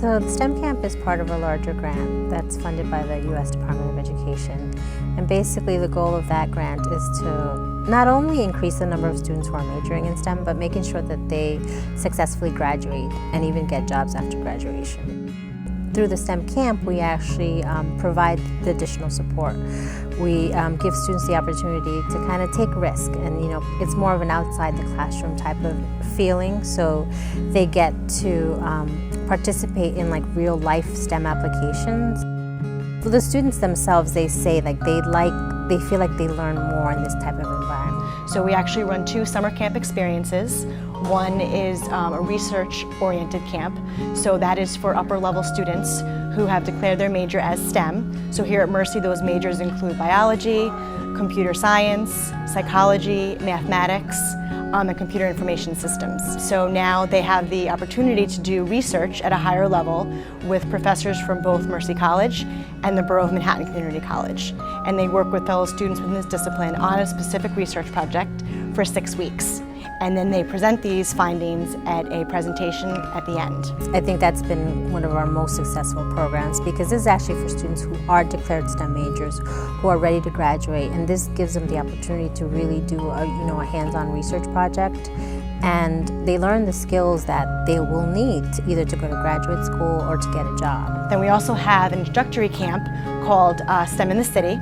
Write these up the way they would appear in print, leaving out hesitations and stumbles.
The STEM Camp is part of a larger grant that's funded by the U.S. Department of Education. And basically the goal of that grant is to not only increase the number of students who are majoring in STEM, but making sure that they successfully graduate and even get jobs after graduation. Through the STEM Camp, we actually provide the additional support. We give students the opportunity to kind of take risk, and it's more of an outside the classroom type of feeling, so they get to participate in like real life STEM applications. For the students themselves, they say like they feel like they learn more in this type of environment. So we actually run 2 summer camp experiences. One is a research-oriented camp, so that is for upper-level students who have declared their major as STEM. So here at Mercy, those majors include biology, computer science, psychology, mathematics, and computer information systems. So now they have the opportunity to do research at a higher level with professors from both Mercy College and the Borough of Manhattan Community College. And they work with fellow students within this discipline on a specific research project for 6 weeks. And then they present these findings at a presentation at the end. I think that's been one of our most successful programs, because this is actually for students who are declared STEM majors, who are ready to graduate, and this gives them the opportunity to really do a hands-on research project, and they learn the skills that they will need either to go to graduate school or to get a job. Then we also have an introductory camp called STEM in the City,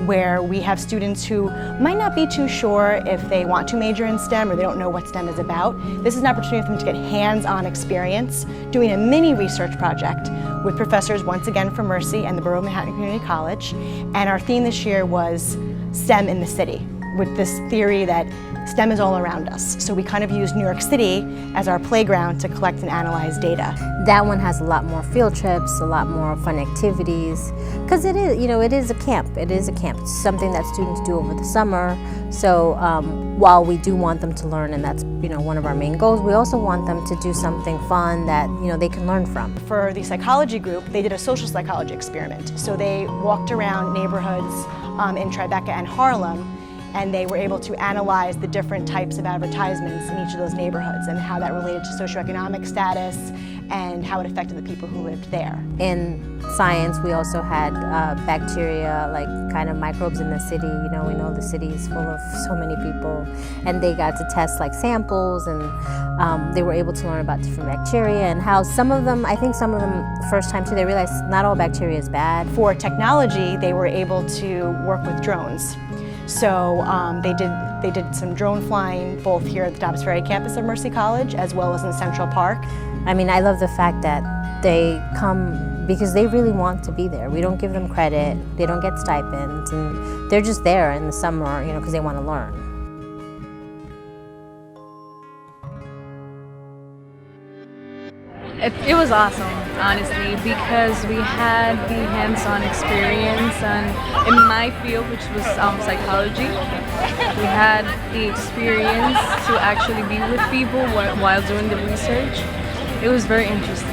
where we have students who might not be too sure if they want to major in STEM or they don't know what STEM is about. This is an opportunity for them to get hands-on experience doing a mini research project with professors once again from Mercy and the Borough of Manhattan Community College. And our theme this year was STEM in the City, with this theory that STEM is all around us. So we kind of use New York City as our playground to collect and analyze data. That one has a lot more field trips, a lot more fun activities, because it is a camp. It is a camp. It's something that students do over the summer. So while we do want them to learn, and that's one of our main goals, we also want them to do something fun that they can learn from. For the psychology group, they did a social psychology experiment. So they walked around neighborhoods in Tribeca and Harlem, and they were able to analyze the different types of advertisements in each of those neighborhoods and how that related to socioeconomic status and how it affected the people who lived there. In science, we also had bacteria, like kind of microbes in the city. We know the city is full of so many people, and they got to test like samples, and they were able to learn about different bacteria and how I think some of them first time too, they realized not all bacteria is bad. For technology, they were able to work with drones. So they did some drone flying both here at the Dobbs Ferry campus of Mercy College as well as in Central Park. I mean, I love the fact that they come because they really want to be there. We don't give them credit, they don't get stipends, and they're just there in the summer, because they want to learn. It was awesome, honestly, because we had the hands-on experience, and in my field, which was psychology, we had the experience to actually be with people while doing the research. It was very interesting.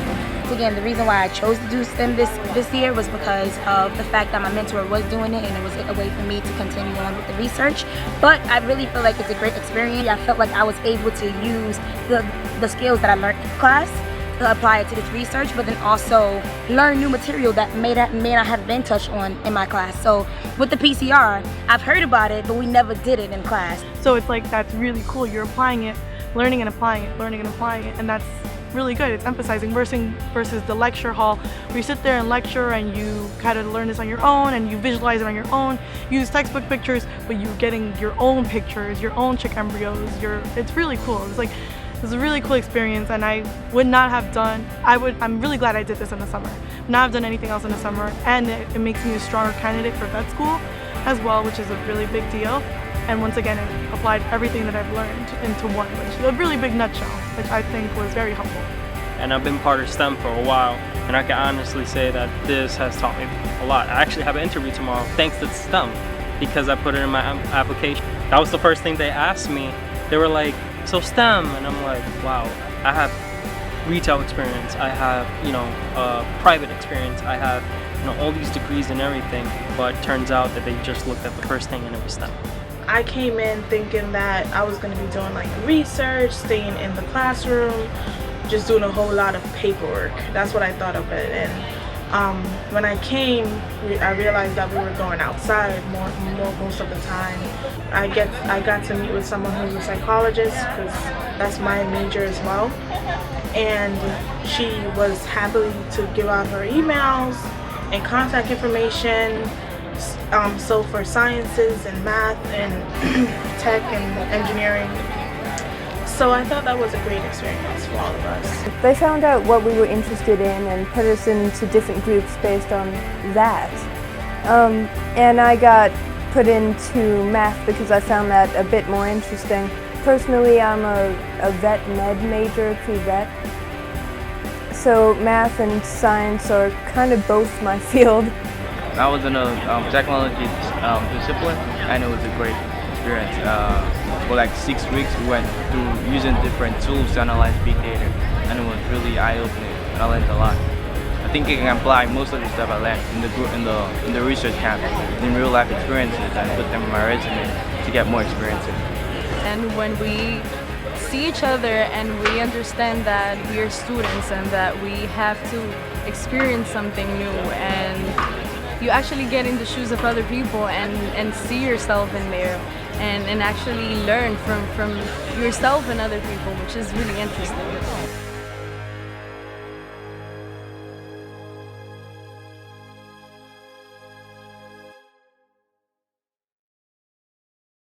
Again, the reason why I chose to do STEM this year was because of the fact that my mentor was doing it, and it was a way for me to continue on with the research. But I really feel like it's a great experience. I felt like I was able to use the skills that I learned in class to apply it to this research, but then also learn new material that may not have been touched on in my class. So with the PCR, I've heard about it, but we never did it in class. So it's like, that's really cool. You're applying it, learning and applying it, learning and applying it, and that's really good. It's emphasizing versus the lecture hall where you sit there and lecture and you kind of learn this on your own and you visualize it on your own, use textbook pictures, but you're getting your own pictures, your own chick embryos. It's really cool. It was a really cool experience, and I would not have done, I'm really glad I did this in the summer. Not have done anything else in the summer, and it makes me a stronger candidate for vet school as well, which is a really big deal. And once again, it applied everything that I've learned into one, which is a really big nutshell, which I think was very helpful. And I've been part of STEM for a while, and I can honestly say that this has taught me a lot. I actually have an interview tomorrow thanks to STEM, because I put it in my application. That was the first thing they asked me. They were like, so STEM, and I'm like, wow, I have retail experience, I have, private experience, I have, all these degrees and everything, but turns out that they just looked at the first thing and it was STEM. I came in thinking that I was going to be doing like research, staying in the classroom, just doing a whole lot of paperwork. That's what I thought of it. And when I came, I realized that we were going outside most of the time. I got to meet with someone who's a psychologist, because that's my major as well. And she was happy to give out her emails and contact information. So for sciences and math and tech and engineering. So I thought that was a great experience for all of us. They found out what we were interested in and put us into different groups based on that. And I got put into math because I found that a bit more interesting. Personally, I'm a vet med major, pre-vet. So math and science are kind of both my field. I was in a technology discipline, and it was a great experience. For like 6 weeks, we went through using different tools to analyze big data, and it was really eye-opening. I learned a lot. I think I can apply most of the stuff I learned in the research camp in real-life experiences and put them in my resume to get more experiences. And when we see each other and we understand that we are students and that we have to experience something new, and you actually get in the shoes of other people and see yourself in there and actually learn from yourself and other people, which is really interesting.